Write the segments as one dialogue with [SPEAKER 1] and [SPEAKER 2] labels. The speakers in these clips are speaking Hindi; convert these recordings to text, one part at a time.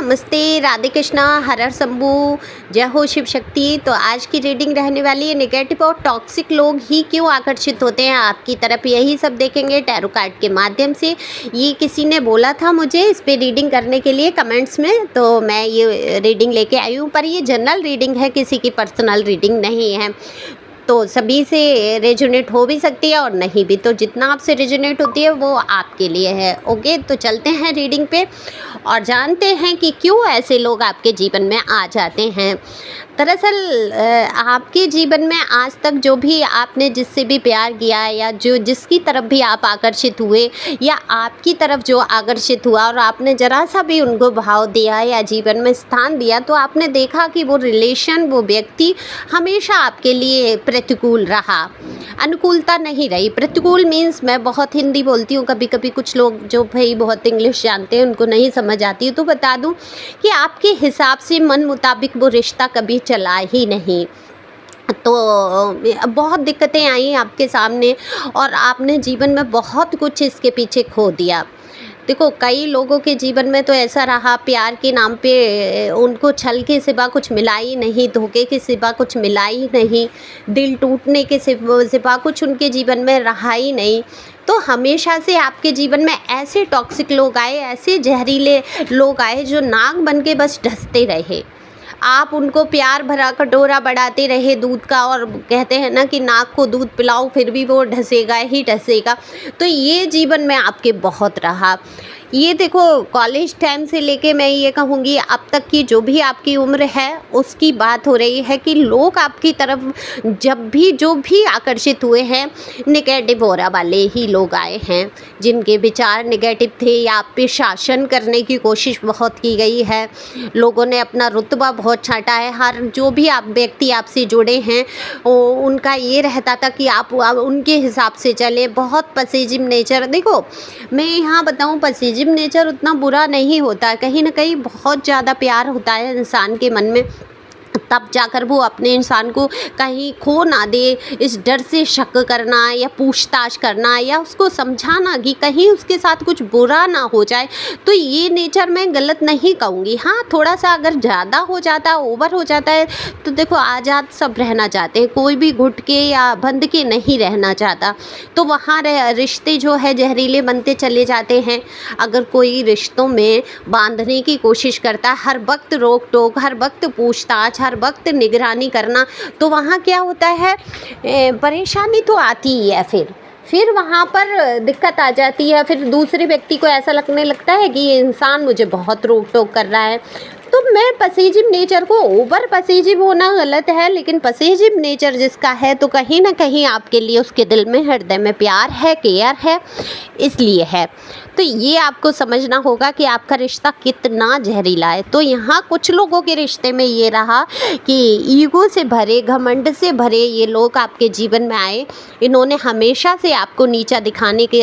[SPEAKER 1] नमस्ते, राधे कृष्णा, हर हर शंभू, जय हो शिव शक्ति। तो आज की रीडिंग रहने वाली है नेगेटिव और टॉक्सिक लोग ही क्यों आकर्षित होते हैं आपकी तरफ, यही सब देखेंगे टैरो कार्ड के माध्यम से। ये किसी ने बोला था मुझे इस पे रीडिंग करने के लिए कमेंट्स में, तो मैं ये रीडिंग लेके आई हूँ। पर ये जनरल रीडिंग है, किसी की पर्सनल रीडिंग नहीं है, तो सभी से रेजोनेट हो भी सकती है और नहीं भी। तो जितना आपसे रेजोनेट होती है वो आपके लिए है। ओके, तो चलते हैं रीडिंग पे और जानते हैं कि क्यों ऐसे लोग आपके जीवन में आ जाते हैं। दरअसल आपके जीवन में आज तक जो भी आपने जिससे भी प्यार किया या जो जिसकी तरफ भी आप आकर्षित हुए या आपकी तरफ जो आकर्षित हुआ और आपने ज़रा सा भी उनको भाव दिया या जीवन में स्थान दिया, तो आपने देखा कि वो रिलेशन, वो व्यक्ति हमेशा आपके लिए प्रतिकूल रहा, अनुकूलता नहीं रही। प्रतिकूल मीन्स, मैं बहुत हिंदी बोलती हूँ, कभी कभी कुछ लोग जो भाई बहुत इंग्लिश जानते हैं उनको नहीं समझ आती है, तो बता दूँ कि आपके हिसाब से मन मुताबिक वो रिश्ता कभी चला ही नहीं। तो बहुत दिक्कतें आई आपके सामने और आपने जीवन में बहुत कुछ इसके पीछे खो दिया। देखो, कई लोगों के जीवन में तो ऐसा रहा, प्यार के नाम पे उनको छल के सिवा कुछ मिला ही नहीं, धोखे के सिवा कुछ मिला ही नहीं, दिल टूटने के सिवा कुछ उनके जीवन में रहा ही नहीं। तो हमेशा से आपके जीवन में ऐसे टॉक्सिक लोग आए, ऐसे जहरीले लोग आए जो नाक बन के बस ढसते रहे। आप उनको प्यार भरा कटोरा बढ़ाते रहे दूध का, और कहते हैं ना कि नाक को दूध पिलाओ फिर भी वो ढसेगा ही ढसेगा। तो ये जीवन में आपके बहुत रहा। ये देखो, कॉलेज टाइम से लेके मैं ये कहूँगी अब तक की जो भी आपकी उम्र है उसकी बात हो रही है कि लोग आपकी तरफ जब भी जो भी आकर्षित हुए हैं, नेगेटिव ऑरा वाले ही लोग आए हैं, जिनके विचार नेगेटिव थे या आप पे शासन करने की कोशिश बहुत की गई है। लोगों ने अपना रुतबा बहुत छांटा है। हर जो भी आप व्यक्ति आपसे जुड़े हैं उनका ये रहता था कि आप उनके हिसाब से चले। बहुत पसेसिव नेचर, देखो मैं यहाँ बताऊँ, पसेसिव नेचर उतना बुरा नहीं होता, कहीं ना कहीं बहुत ज़्यादा प्यार होता है इंसान के मन में, तब जाकर वो अपने इंसान को कहीं खो ना दे, इस डर से शक करना या पूछताछ करना या उसको समझाना कि कहीं उसके साथ कुछ बुरा ना हो जाए। तो ये नेचर मैं गलत नहीं कहूँगी। हाँ, थोड़ा सा अगर ज़्यादा हो जाता है, ओवर हो जाता है, तो देखो आज़ाद सब रहना चाहते हैं, कोई भी घुट के या बंध के नहीं रहना चाहता। तो वहाँ रिश्ते जो है जहरीले बनते चले जाते हैं। अगर कोई रिश्तों में बांधने की कोशिश करता है, हर वक्त रोक टोक, हर वक्त पूछताछ, हर वक्त निगरानी करना, तो वहाँ क्या होता है, परेशानी तो आती ही है। फिर वहाँ पर दिक्कत आ जाती है। फिर दूसरे व्यक्ति को ऐसा लगने लगता है कि ये इंसान मुझे बहुत रोक टोक कर रहा है। तो मैं पसेसिव नेचर को, ओवर पसेसिव होना गलत है, लेकिन पसेसिव नेचर जिसका है तो कहीं ना कहीं आपके लिए उसके दिल में, हृदय में प्यार है, केयर है, इसलिए है। तो ये आपको समझना होगा कि आपका रिश्ता कितना जहरीला है। तो यहाँ कुछ लोगों के रिश्ते में ये रहा कि ईगो से भरे, घमंड से भरे ये लोग आपके जीवन में आए। इन्होंने हमेशा से आपको नीचा दिखाने की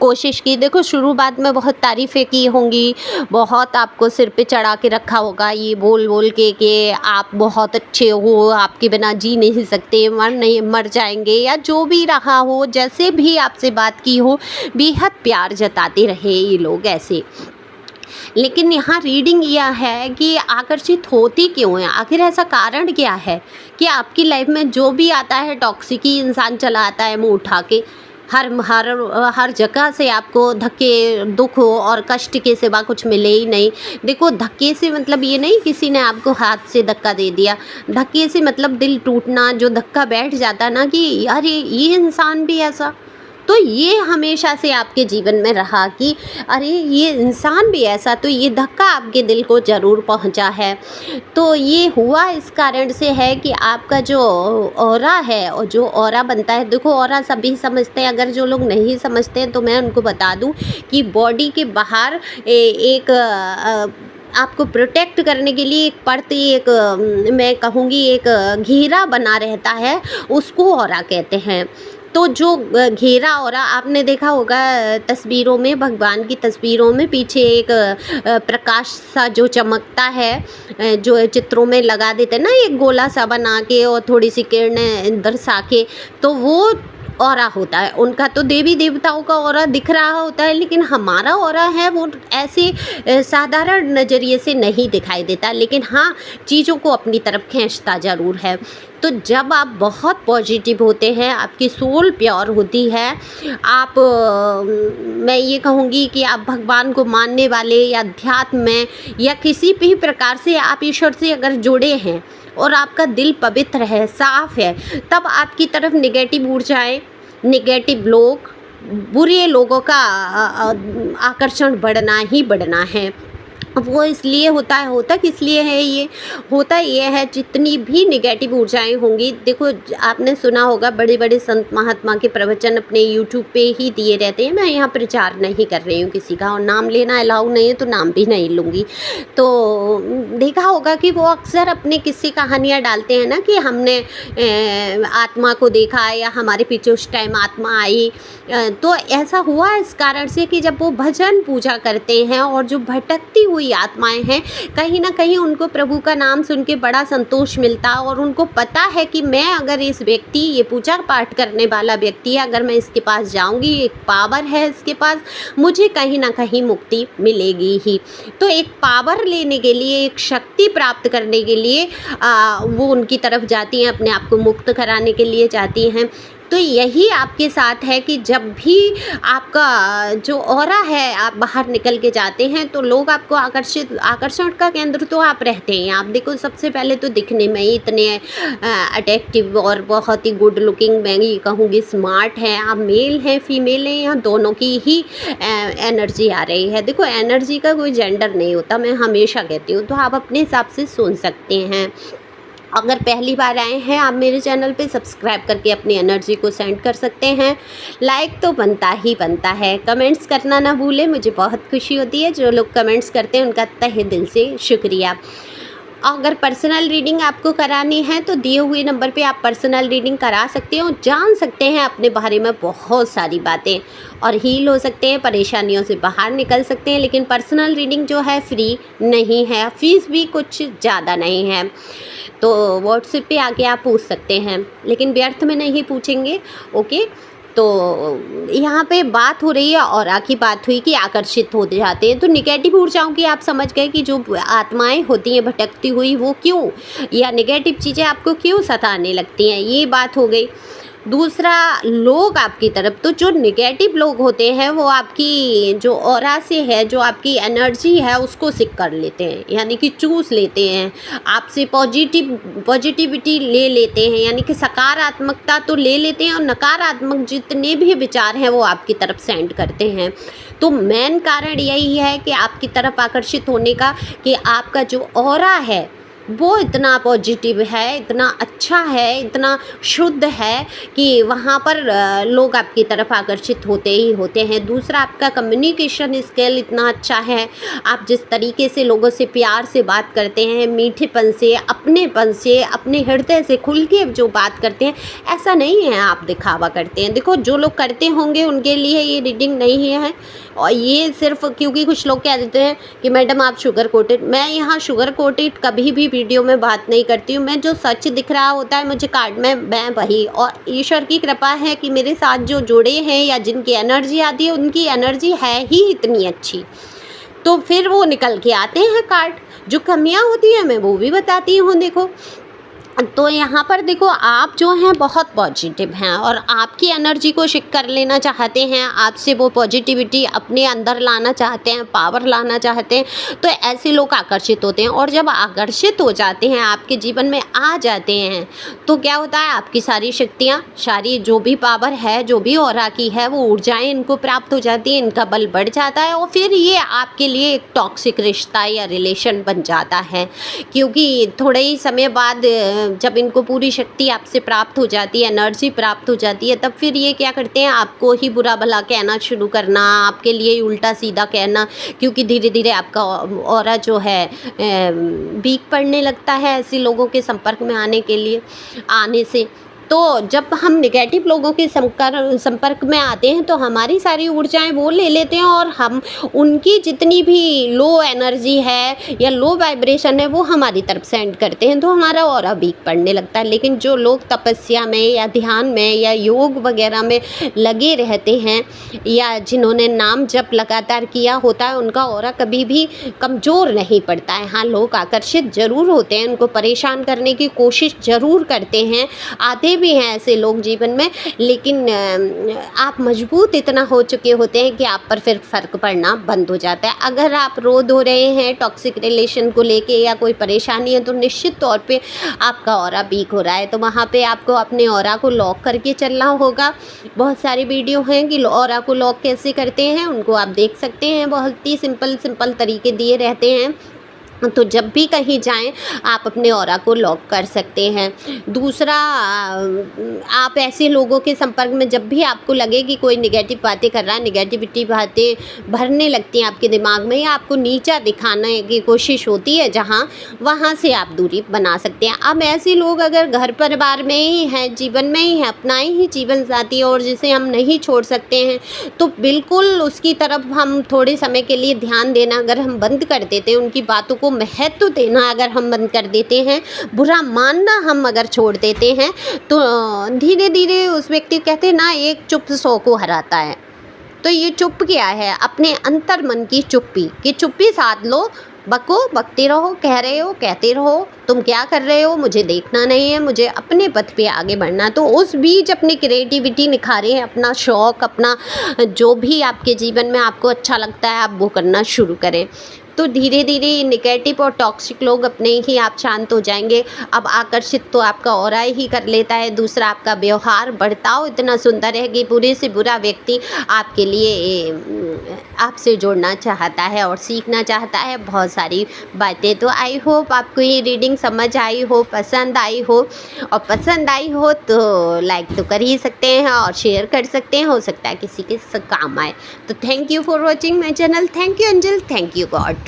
[SPEAKER 1] कोशिश की। देखो, शुरुआत में बहुत तारीफ़ें की होंगी, बहुत आपको सिर पे चढ़ा के रखा होगा, ये बोल बोल के कि आप बहुत अच्छे हो, आपके बिना जी नहीं सकते, मर जाएंगे, या जो भी रहा हो, जैसे भी आपसे बात की हो, बेहद प्यार जताते रहे ये लोग ऐसे। लेकिन यहाँ रीडिंग यह है कि आकर्षित होती क्यों है, आखिर ऐसा कारण क्या है कि आपकी लाइफ में जो भी आता है टॉक्सिक ही इंसान चला आता है मुँह उठा के। हर जगह से आपको धक्के, दुख और कष्ट के सिवा कुछ मिले ही नहीं। देखो, धक्के से मतलब ये नहीं किसी ने आपको हाथ से धक्का दे दिया, धक्के से मतलब दिल टूटना, जो धक्का बैठ जाता ना कि यार ये इंसान भी ऐसा। तो ये हमेशा से आपके जीवन में रहा कि अरे ये इंसान भी ऐसा, तो ये धक्का आपके दिल को ज़रूर पहुंचा है। तो ये हुआ इस कारण से है कि आपका जो ऑरा है और जो ऑरा बनता है, देखो ऑरा सभी समझते हैं, अगर जो लोग नहीं समझते हैं तो मैं उनको बता दूं कि बॉडी के बाहर एक आपको प्रोटेक्ट करने के लिए एक परत, एक मैं कहूँगी एक घेरा बना रहता है, उसको ऑरा कहते हैं। तो जो घेरा ऑरा आपने देखा होगा तस्वीरों में, भगवान की तस्वीरों में पीछे एक प्रकाश सा जो चमकता है, जो चित्रों में लगा देते हैं ना, एक गोला सा बना के और थोड़ी सी किरणें दर्शा के, तो वो ऑरा होता है, उनका तो देवी देवताओं का ऑरा दिख रहा होता है, लेकिन हमारा ऑरा है वो ऐसे साधारण नज़रिए से नहीं दिखाई देता, लेकिन हाँ चीज़ों को अपनी तरफ खींचता ज़रूर है। तो जब आप बहुत पॉजिटिव होते हैं, आपकी सोल प्योर होती है, आप मैं ये कहूँगी कि आप भगवान को मानने वाले या अध्यात्म में या किसी भी प्रकार से आप ईश्वर से अगर जुड़े हैं और आपका दिल पवित्र है, साफ है, तब आपकी तरफ नेगेटिव ऊर्जाएं, नेगेटिव लोग, बुरे लोगों का आकर्षण बढ़ना ही बढ़ना है। वो इसलिए होता किस लिए है ये? होता ये है, जितनी भी नेगेटिव ऊर्जाएं होंगी, देखो आपने सुना होगा बड़े बड़े संत महात्मा के प्रवचन अपने यूट्यूब पे ही दिए रहते हैं। मैं यहाँ प्रचार नहीं कर रही हूँ किसी का, और नाम लेना अलाउ नहीं है तो नाम भी नहीं लूँगी। तो देखा होगा कि वो अक्सर अपने किस्से कहानियाँ डालते हैं ना कि हमने आत्मा को देखा या हमारे पीछे उस टाइम आत्मा आई। तो ऐसा हुआ इस कारण से कि जब वो भजन पूजा करते हैं और जो भटकती हुई आत्माएं हैं, कहीं ना कहीं उनको प्रभु का नाम सुन के बड़ा संतोष मिलता, और उनको पता है कि मैं अगर इस व्यक्ति, ये पूजा पाठ करने वाला व्यक्ति है, अगर मैं इसके पास जाऊंगी, एक पावर है इसके पास, मुझे कहीं ना कहीं मुक्ति मिलेगी ही। तो एक पावर लेने के लिए, एक शक्ति प्राप्त करने के लिए वो उनकी तरफ जाती हैं, अपने आप को मुक्त कराने के लिए जाती हैं। तो यही आपके साथ है कि जब भी आपका जो ऑरा है, आप बाहर निकल के जाते हैं तो लोग आपको आकर्षण का केंद्र तो आप रहते हैं। आप देखो, सबसे पहले तो दिखने में ही इतने अट्रैक्टिव और बहुत ही गुड लुकिंग, मैं ये कहूँगी स्मार्ट हैं। आप मेल हैं फीमेल हैं, यहाँ दोनों की ही एनर्जी आ रही है। देखो, एनर्जी का कोई जेंडर नहीं होता, मैं हमेशा कहती हूँ। तो आप अपने हिसाब से सुन सकते हैं। अगर पहली बार आए हैं आप मेरे चैनल पे, सब्सक्राइब करके अपनी एनर्जी को सेंड कर सकते हैं। लाइक तो बनता ही बनता है, कमेंट्स करना ना भूलें, मुझे बहुत खुशी होती है। जो लोग कमेंट्स करते हैं उनका तहे दिल से शुक्रिया। अगर पर्सनल रीडिंग आपको करानी है तो दिए हुए नंबर पे आप पर्सनल रीडिंग करा सकते हैं और जान सकते हैं अपने बारे में बहुत सारी बातें, और हील हो सकते हैं, परेशानियों से बाहर निकल सकते हैं। लेकिन पर्सनल रीडिंग जो है फ्री नहीं है, फीस भी कुछ ज़्यादा नहीं है। तो व्हाट्सएप पे आके आप पूछ सकते हैं, लेकिन व्यर्थ में नहीं पूछेंगे, ओके। तो यहाँ पे बात हो रही है ऑरा की, बात हुई कि आकर्षित हो जाते हैं। तो नेगेटिव ऊर्जाओं की आप समझ गए कि जो आत्माएं होती हैं भटकती हुई, वो क्यों, या नेगेटिव चीज़ें आपको क्यों सताने लगती हैं, ये बात हो गई। दूसरा, लोग आपकी तरफ, तो जो नेगेटिव लोग होते हैं वो आपकी जो ऑरा से है, जो आपकी एनर्जी है, उसको सिक कर लेते हैं, यानी कि चूस लेते हैं, आपसे पॉजिटिविटी ले लेते हैं, यानी कि सकारात्मकता तो ले लेते हैं, और नकारात्मक जितने भी विचार हैं वो आपकी तरफ सेंड करते हैं। तो मेन कारण यही है कि आपकी तरफ आकर्षित होने का, कि आपका जो ऑरा है वो इतना पॉजिटिव है, इतना अच्छा है, इतना शुद्ध है कि वहाँ पर लोग आपकी तरफ आकर्षित होते ही होते हैं। दूसरा, आपका कम्युनिकेशन स्किल इतना अच्छा है, आप जिस तरीके से लोगों से प्यार से बात करते हैं, मीठेपन से, अपनेपन से, अपने हृदय से खुल के जो बात करते हैं, ऐसा नहीं है आप दिखावा करते हैं। देखो, जो लोग करते होंगे उनके लिए ये रीडिंग नहीं है, और ये सिर्फ क्योंकि कुछ लोग कह देते हैं कि मैडम आप शुगर कोटेड, मैं यहाँ शुगर कोटेड कभी भी वीडियो में बात नहीं करती हूँ। मैं जो सच दिख रहा होता है मुझे कार्ड में, मैं वही, और ईश्वर की कृपा है कि मेरे साथ जो जुड़े हैं या जिनकी एनर्जी आती है, उनकी एनर्जी है ही इतनी अच्छी, तो फिर वो निकल के आते हैं कार्ड। जो कमियाँ होती हैं मैं वो भी बताती हूँ। देखो, तो यहाँ पर देखो, आप जो हैं बहुत पॉजिटिव हैं और आपकी एनर्जी को शिक कर लेना चाहते हैं, आपसे वो पॉजिटिविटी अपने अंदर लाना चाहते हैं, पावर लाना चाहते हैं, तो ऐसे लोग आकर्षित होते हैं। और जब आकर्षित हो जाते हैं, आपके जीवन में आ जाते हैं, तो क्या होता है, आपकी सारी शक्तियाँ, सारी जो भी पावर है, जो भी ऑरा की है, वो ऊर्जाएं इनको प्राप्त हो जाती हैं, इनका बल बढ़ जाता है, और फिर ये आपके लिए एक टॉक्सिक रिश्ता या रिलेशन बन जाता है। क्योंकि थोड़े ही समय बाद जब इनको पूरी शक्ति आपसे प्राप्त हो जाती है, एनर्जी प्राप्त हो जाती है, तब फिर ये क्या करते हैं, आपको ही बुरा भला कहना शुरू करना, आपके लिए उल्टा सीधा कहना, क्योंकि धीरे धीरे आपका ऑरा जो है वीक पड़ने लगता है ऐसे लोगों के संपर्क में आने से। तो जब हम नेगेटिव लोगों के संपर्क में आते हैं तो हमारी सारी ऊर्जाएं वो ले लेते हैं और हम उनकी जितनी भी लो एनर्जी है या लो वाइब्रेशन है वो हमारी तरफ सेंड करते हैं, तो हमारा ऑरा वीक पड़ने लगता है। लेकिन जो लोग तपस्या में या ध्यान में या योग वगैरह में लगे रहते हैं या जिन्होंने नाम जप लगातार किया होता है, उनका ऑरा कभी भी कमज़ोर नहीं पड़ता है। हाँ, लोग आकर्षित ज़रूर होते हैं, उनको परेशान करने की कोशिश ज़रूर करते हैं, आते भी हैं ऐसे लोग जीवन में, लेकिन आप मजबूत इतना हो चुके होते हैं कि आप पर फिर फ़र्क पड़ना बंद हो जाता है। अगर आप रो धो रहे हैं टॉक्सिक रिलेशन को लेके या कोई परेशानी है तो निश्चित तौर पे आपका ऑरा वीक हो रहा है, तो वहाँ पे आपको अपने ऑरा को लॉक करके चलना होगा। बहुत सारी वीडियो हैं कि ऑरा को लॉक कैसे करते हैं, उनको आप देख सकते हैं। बहुत ही सिंपल तरीके दिए रहते हैं, तो जब भी कहीं जाएं आप अपने ऑरा को लॉक कर सकते हैं। दूसरा, आप ऐसे लोगों के संपर्क में जब भी आपको लगे कि कोई नेगेटिव बातें कर रहा है, नेगेटिविटी बातें भरने लगती हैं आपके दिमाग में या आपको नीचा दिखाने की कोशिश होती है जहां, वहां से आप दूरी बना सकते हैं। अब ऐसे लोग अगर घर परिवार में ही हैं, जीवन में ही हैं, अपनाए ही जीवन साथी और जिसे हम नहीं छोड़ सकते हैं, तो बिल्कुल उसकी तरफ हम थोड़े समय के लिए ध्यान देना अगर हम बंद कर देते हैं, उनकी बातों को महत्व देना अगर हम बंद कर देते हैं, बुरा मानना हम अगर छोड़ देते हैं, तो धीरे धीरे उस व्यक्ति कहते हैं ना, एक चुप 100 को हराता है। तो ये चुप क्या है? अपने अंतर मन की चुप्पी, कि चुप्पी साध लो, बको, बकते रहो, कह रहे हो कहते रहो, तुम क्या कर रहे हो मुझे देखना नहीं है, मुझे अपने पथ पे आगे बढ़ना। तो उस बीच अपनी क्रिएटिविटी निखारें, अपना शौक़, अपना जो भी आपके जीवन में आपको अच्छा लगता है आप वो करना शुरू करें। तो धीरे धीरे नेगेटिव और टॉक्सिक लोग अपने ही आप शांत हो जाएंगे। अब आकर्षित तो आपका ऑरा ही कर लेता है, दूसरा आपका व्यवहार बर्ताव इतना सुंदर है कि बुरे से बुरा व्यक्ति आपके लिए आपसे जुड़ना चाहता है और सीखना चाहता है बहुत सारी बातें। तो आई होप आपको ये रीडिंग समझ आई हो, पसंद आई हो, और पसंद आई हो तो लाइक तो कर ही सकते हैं और शेयर कर सकते हैं, हो सकता है किसी के काम आए। तो thank you for watching my channel. Thank you angel, thank you God.